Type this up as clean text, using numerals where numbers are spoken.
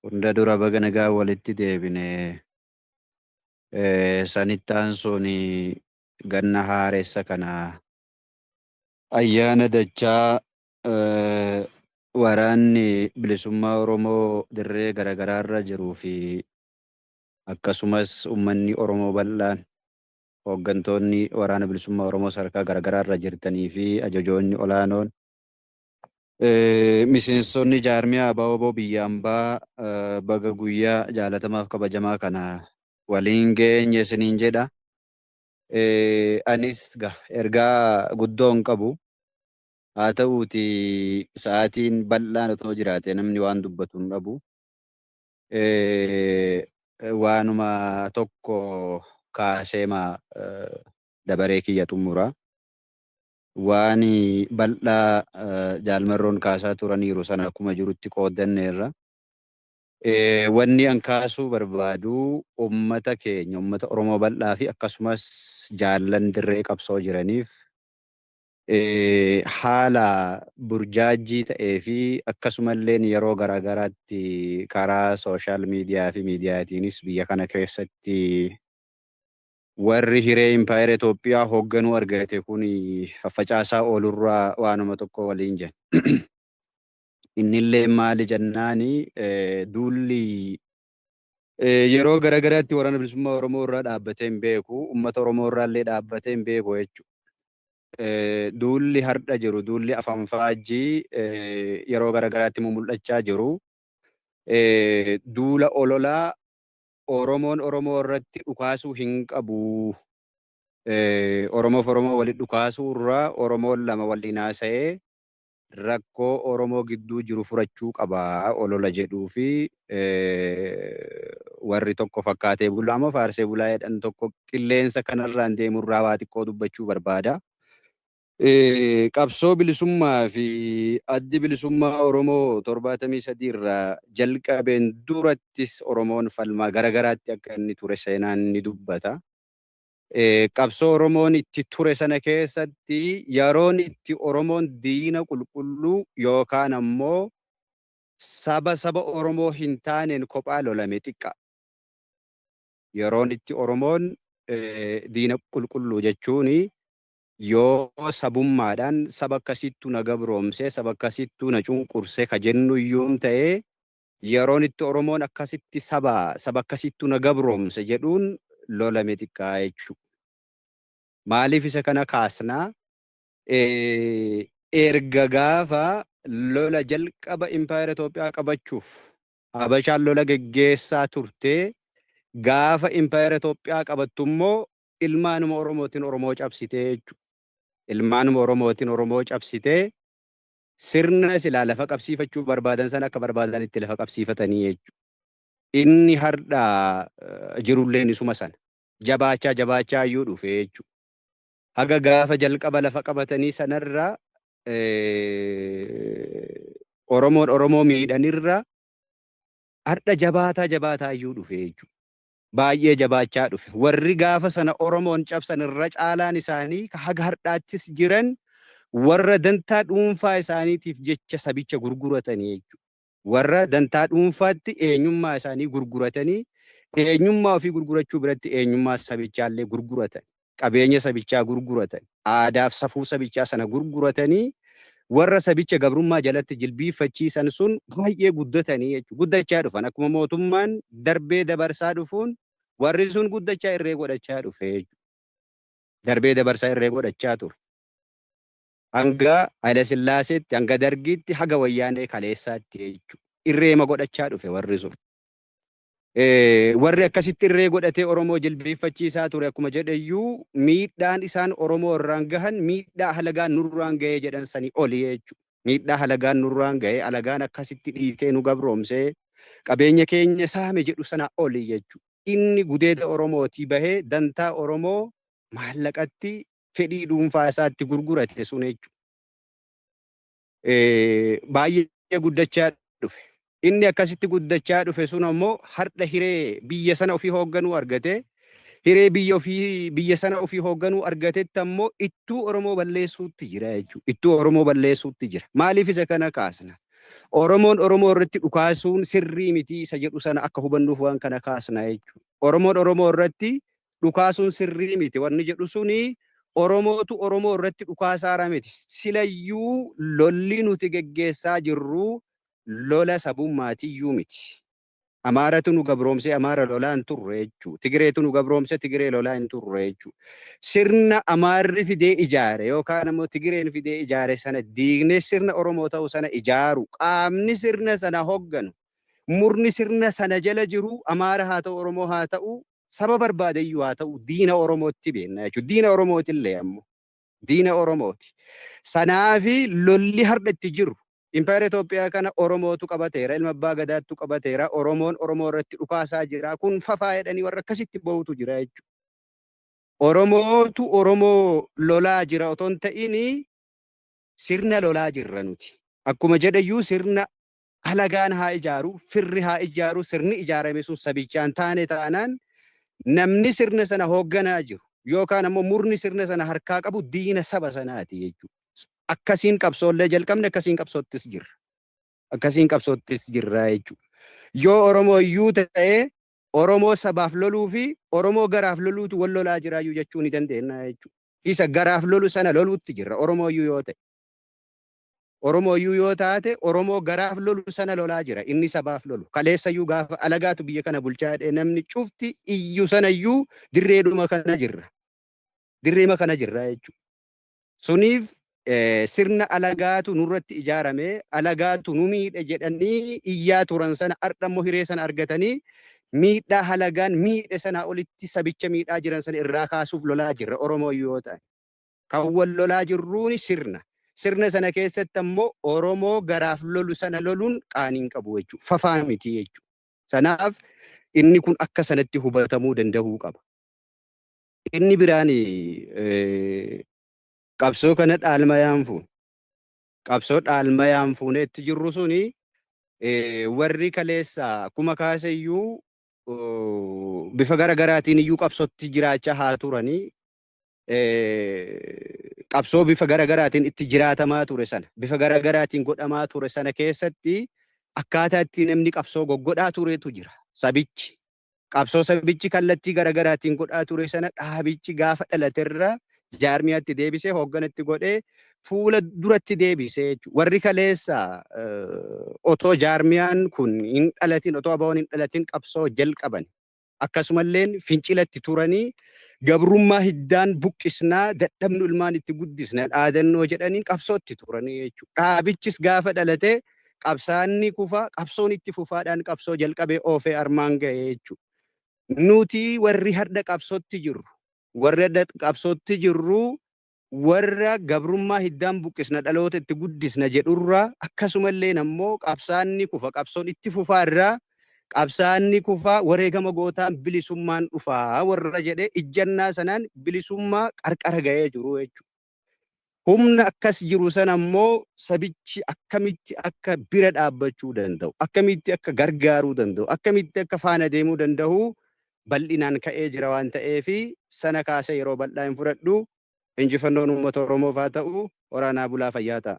Hunda dura baga nagaa walitti deebine sanittaan suni ganna haaressa kana ayyaana dachaa waraanni bilisummaa Oromoo dirree garaagaraarra jiruu fi akkasumas uummanni Oromoo bal'aan hooggantoonni waraana bilisummaa Oromoo sadarkaa garaagaraarra jirtanii fi ajajoonni olaanoon miseensonni jaarmiyaa ABO biyya ambaa baga guyyaa jaalatamaaf kabajamaa kana waliin geenye isiniin jedha. Anis ergaa guddoo hin qabu. Haa ta'uuti sa'aatiin bal'aan otoo jiraate namni waan dubbatu hin dhabu. Waanuma tokko kaaseema dabaree kiyya xumura. Waan bal'aa jaalmarroon kaasaa turaniiru sana akkuma jirutti qooddanneerra. Wanni an kaasuu barbaadu uummata keenya uummata Oromoo bal'aa fi akkasumas jaallan dirree qabsoo jiraniif haala burjaajii ta'ee fi akkasumallee yeroo garaagaraatti karaa sooshaal miidiyaa fi miidiyaatiinis biyya kana keessatti warri hiree impaayera Itoophiyaa hoogganuu argate kun faffacaasaa oolurraa waanuma tokko waliin jedhe. Innillee maali jennaani duulli yeroo garaagaraatti waraana bilisummaa Oromoo irraa dhaabbatee hin beeku, uummata Oromoo irraa illee dhaabbatee hin beeku jechuudha. Duulli har'a jiru, duulli afaan faajjii yeroo garaagaraatti mul'achaa jiru. Duula ololaa Oromoon Oromoo irratti dhukaasuu hin qabu. Oromoof Oromoo walitti dhukaasuu irraa Oromoon lama waliin haasa'ee rakkoo Oromoo gidduu jiru furachuu qaba olola jedhuu fi warri tokko fakkaatee bulaa moo faarsee bulaa jedhan tokko qilleensa kanarraan deemurraa waa xiqqoo dubbachuu barbaada. Qabsoo bilisummaa fi addi bilisummaa Oromoo 73 irraa jalqabeen durattis Oromoon falmaa garaagaraatti akka inni ture seenaan ni dubbata. Qabsoo Oromoon itti ture sana keessatti yeroon itti Oromoon diina qulqulluu yookaan ammoo saba Oromoo hin taaneen kophaa lolame xiqqa. Yeroon itti Oromoon diina qulqulluu jechuun yoo sabummaadhaan saba akkasittuu na gabroomsee saba akkasittuu na cunqursee ka jennu iyyuu ta'ee yeroon itti Oromoon akkasitti saba akkasittuu na gabroomse jedhuun lolame xiqqaa jechuudha. Maaliif isa kana kaasnaa? Erga gaafa lola jalqaba impaayera Itoophiyaa qabachuuf Habashaan lola geggeessaa turtee gaafa impaayera Itoophiyaa qabattu immoo ilmaanuma Oromootiin Oromoo cabsitee jechuudha. Ilmaanuma Oromootiin Oromoo cabsitee sirna silaa lafa qabsiifachuu barbaadan sana akka barbaadanitti lafa qabsiifatanii jechuudha. Inni har'a jirullee isuma sana. Jabaachaa iyyuu dhufe jechuudha. Haga gaafa jalqaba lafa qabatanii sanarra Oromoo miidhanirra har'a jabaataa iyyuu dhufe jechuudha. Baay'ee jabaachaa dhufe. Warri gaafa sana Oromoon cabsan irra caalaan isaanii haga har'aattis jiran warra dantaa dhuunfaa isaaniitiif jecha sabicha gurguratanii jechuudha. Warra dantaa dhuunfaatti eenyummaa isaanii gurguratanii eenyummaa ofii gurgurachuu biratti eenyummaa sabichaallee gurguratan. Qabeenya sabichaa gurguratan. Aadaaf safuu sabichaa sana gurguratanii warra sabicha gabrummaa jalatti jilbiiffachiisan sun baay'ee guddatanii jechuudha. Guddachaa dhufan akkuma mootummaan darbee dabarsaa dhufuun warri sun guddachaa irree godhachaa dhufe jechuudha. Darbee dabarsaa irree godhachaa ture. Hanga Haile Sillaaseetti, hanga Dargiitti, haga Wayyaanee Kaleessaatti jechuudha. Irreema godhachaa dhufe warri sun. Warri akkasitti irree godhatee Oromoo jilbeeffachiisaa ture akkuma jedhayyuu miidhaan isaan Oromoo irraan gahan miidhaa halagaan nurraan gahee jedhan sanii oli jechuudha. Miidhaa halagaan nurraan gahee halagaan akkasitti dhiitee nu gabroomsee qabeenya keenya saame jedhu sana oli jechuudha. Inni gudeeda Oromootii bahee dantaa Oromoo maallaqatti fedhii dhuunfaa isaatti gurgurate sun jechuudha. Baay'ee guddachaa dhufe. Inni akkasitti guddachaa dhufe sun ammoo har'a hiree biyya sana ofii hoogganuu argate. Hiree biyya sana ofii hoogganuu argatetti ammoo ittuu Oromoo balleessuutti jira jechuudha. Ittuu Oromoo balleessuutti jira. Maaliif isa kana kaasna? Oromoon Oromoo irratti dhukaasuun sirrii miti isa jedhu sana akka hubannuuf waan kana kaasna jechuudha. Oromoon Oromoo irratti dhukaasuun sirrii miti wanni jedhu suni Oromootu Oromoo irratti dhukaasaa miti. Silayyuu lolli nuti geggeessaa jirru lola sabummaatiyyuu miti. Amaaratu nu gabroomsee Amaara lolaa hin turre jechuudha. Tigireetu nu gabroomsee Tigiree lolaa hin turre jechuudha. Sirna Amaarri fidee ijaare yookaan immoo Tigireen fidee ijaare sana diignee sirna Oromoo ta'u sana ijaaru qaamni sirna sana hogganu murni sirna sana jala jiru Amaara haa ta'u Oromoo haa ta'u saba barbaadeyyuu haa ta'u diina Oromootti beekna jechuudha. Diina Oromootillee ammoo diina Oromooti. Sanaafi lolli har'a itti jiru Impaayera Itoophiyaa kana Oromootu qabateera, ilma abbaa gadaattu qabateera, Oromoon Oromoo irratti dhukaasaa jira. Kun fafaa jedhanii warra akkasitti bahutu jira jechuudha. Oromootu Oromoo lolaa jira otoo hin ta'in sirna lolaa jirra nuti. Akkuma jedhayyuu sirna alagaan haa ijaaru, firri haa ijaaru, sirni ijaarame sun sabichaan taane taanaan namni sirna sana hoogganaa jiru yookaan ammoo murni sirna sana harkaa qabu diina saba sanaati jechuudha. Akkasiin qabsoollee jalqabne akkasiin qabsoottis jirra. Akkasiin qabsoottis jirra jechuudha. Yoo Oromoo iyyuu ta'ee Oromoo sabaaf loluu fi Oromoo garaaf loluutu wal lolaa jiraayyuu jechuu ni dandeenya jechuudha. Isa garaaf lolu sana loluutti jirra Oromoo iyyuu yoo ta'e. Oromoo iyyuu yoo taate Oromoo garaaf lolu sana lolaa jira. Inni sabaaf lolu. Kaleessayyuu gaafa alagaatu biyya kana bulchaa jedhee namni cufti iyyuu sanayyuu dirreedhuma kana jirra. Dirreema kana jirra jechuudha. Suniif sirna alagaatu nurratti ijaarame alagaatu nu miidhe jedhanii iyyaa turan sana ardhammoo hiree sana argatanii miidhaa halagaan miidhe sana olitti sabicha miidhaa jiran sana irraa kaasuuf lolaa jirra Oromoo yoo ta'e. Kan wal lolaa jirruuni sirna. Sirna sana keessatti ammoo Oromoo garaaf lolu sana loluun qaaniin qabu jechuudha. Fafaa miti jechuudha. Sanaaf inni kun akka sanatti hubatamuu danda'uu qaba. Inni biraan qabsoo kana dhaalmayaan fuun. Qabsoo dhaalmayaan fuuneetti jirru suni warri kaleessa akkuma kaaseyyuu bifa garagaraatiin iyyuu qabsootti jiraachaa haa turanii qabsoo bifa garagaraatiin itti jiraatamaa ture sana bifa garagaraatiin godhamaa ture sana keessatti akkaataa itti namni qabsoo goggodhaa turetu jira. Sabichi qabsoo sabichi kallattii garagaraatiin godhaa ture sana dhaabichi gaafa dhalaterra jaarmiyaatti deebisee hoogganatti godhee fuula duratti deebisee jechuudha. Warri kaleessa otoo jaarmiyaan kun hin dhalatin otoo abawoon hin dhalatin qabsoo jalqaban akkasumallee fincilatti turanii gabrummaa hiddaan buqqisnaa dadhabnu ilmaan itti guddisna dhaadannoo jedhaniin qabsootti turanii jechuudha. Dhaabichis gaafa dhalate qabsaanni kufa qabsoon itti fufaadhaan qabsoo jalqabee oofee armaan ga'ee jechuudha. Nuti warri har'a qabsootti jirru warra qabsootti jirru warra gabrummaa hiddaan buqqisna dhaloota itti guddisna jedhurraa akkasumallee ammoo qabsaanni kufa qabsoon itti fufaarraa qabsaanni kufaa wareegama gootaan bilisummaan dhufaa warra jedhee ijjannaa sanaan bilisummaa qarqara ga'ee jiru jechuudha. Humna akkas jiru sana ammoo sabichi akkamitti akka bira dhaabbachuu danda'u, akkamitti akka gargaaruu danda'u, akkamitti akka faana deemuu danda'u bal'inaan ka'ee jira waan ta'eef sana kaasee yeroo bal'aa hin fudhadhu. Injifannoon uummata Oromoof haa ta'u, waraanaa bulaa fayyaa ta'a.